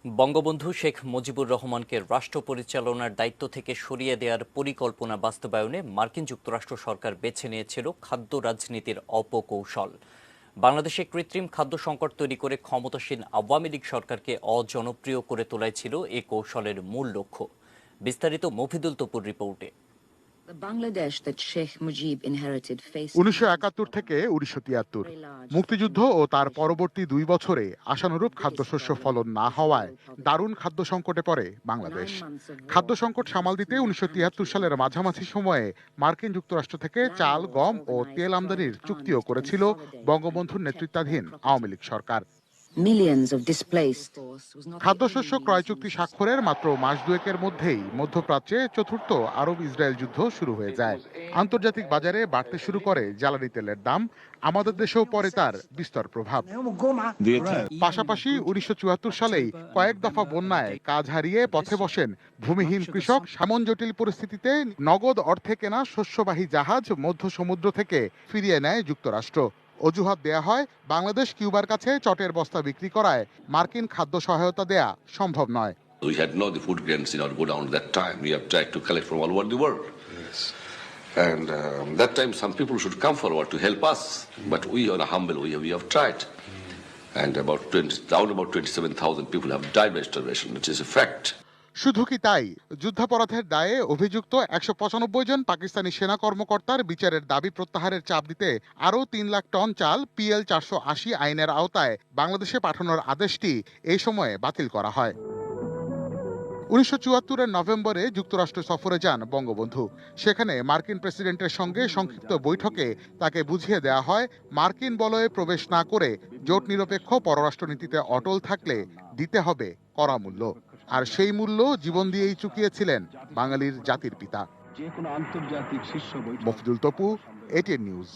বঙ্গবন্ধু শেখ মুজিবুর রহমানকে রাষ্ট্র পরিচালনার দায়িত্ব থেকে সরিয়ে দেওয়ার পরিকল্পনা বাস্তবায়নে মার্কিন যুক্তরাষ্ট্র সরকার বেছে নিয়েছিল খাদ্য রাজনীতির অপকৌশল। বাংলাদেশে কৃত্রিম খাদ্য সংকট তৈরি করে ক্ষমতাসীন আওয়ামী লীগ সরকারকে অজনপ্রিয় করে তোলাই ছিল এই কৌশলের মূল লক্ষ্য। বিস্তারিত মফিদুল তপুর রিপোর্টে। 1971 থেকে 1973 মুক্তিযুদ্ধ ও তার পরবর্তী 2 বছরে আশানুরূপ খাদ্যশস্য ফলন না হওয়ায় দারুণ খাদ্য সংকটে পড়ে বাংলাদেশ। খাদ্য সংকট সামাল দিতে 1973 সালের মাঝামাঝি সময়ে মার্কিন যুক্তরাষ্ট্র থেকে চাল, গম ও তেল আমদানির চুক্তিও করেছিল বঙ্গবন্ধুর নেতৃত্বাধীন আওয়ামী লীগ সরকার। খাদ্যশস্য ক্রয় চুক্তি স্বাক্ষরের মাত্র মাস দুয়েকের মধ্যেই মধ্যপ্রাচ্যে চতুর্থ আরব ইসরায়েল যুদ্ধ শুরু হয়ে যায়। আন্তর্জাতিক বাজারে বাড়তে শুরু করে জ্বালানি তেলের দাম। আমাদের দেশেও পড়ে তার বিস্তর প্রভাব। পাশাপাশি 1974 সালেই কয়েক দফা বন্যায় কাজ হারিয়ে পথে বসেন ভূমিহীন কৃষক। এমন জটিল পরিস্থিতিতে নগদ অর্থে কেনা শস্যবাহী জাহাজ মধ্য সমুদ্র থেকে ফিরিয়ে নেয় যুক্তরাষ্ট্র। অজুহাত দেয়া হয় বাংলাদেশ কিউবার কাছে চটের বস্তা বিক্রি করায় মার্কিন খাদ্য সহায়তা দেয়া সম্ভব নয়। We had no the food grains in our godown at that time. We have tried to collect from all over the world. Yes. And that time some people should come forward to help us. But we are humble, we have tried. And about 27,000 people have died by starvation, which is a fact. শুধু কি তাই, যুদ্ধাপরাধের দায়ে অভিযুক্ত 195 জন পাকিস্তানি সেনা কর্মকর্তার বিচারের দাবি প্রত্যাহারের চাপ দিতে আরও 3 লাখ টন চাল PL 480 আইনের আওতায় বাংলাদেশে পাঠানোর আদেশটি এই সময়ে বাতিল করা হয়। 1974 নভেম্বরে যুক্তরাষ্ট্র সফরে যান বঙ্গবন্ধু। সেখানে মার্কিন প্রেসিডেন্টের সঙ্গে সংক্ষিপ্ত বৈঠকে তাকে বুঝিয়ে দেওয়া হয় মার্কিন বলয়ে প্রবেশ না করে জোট নিরপেক্ষ পররাষ্ট্রনীতিতে অটল থাকলে দিতে হবে কড়া মূল্য। আর সেই মূল্য জীবন দিয়েই চুকিয়েছিলেন বাঙালির জাতির পিতা। Mofidul Topu, ATN news.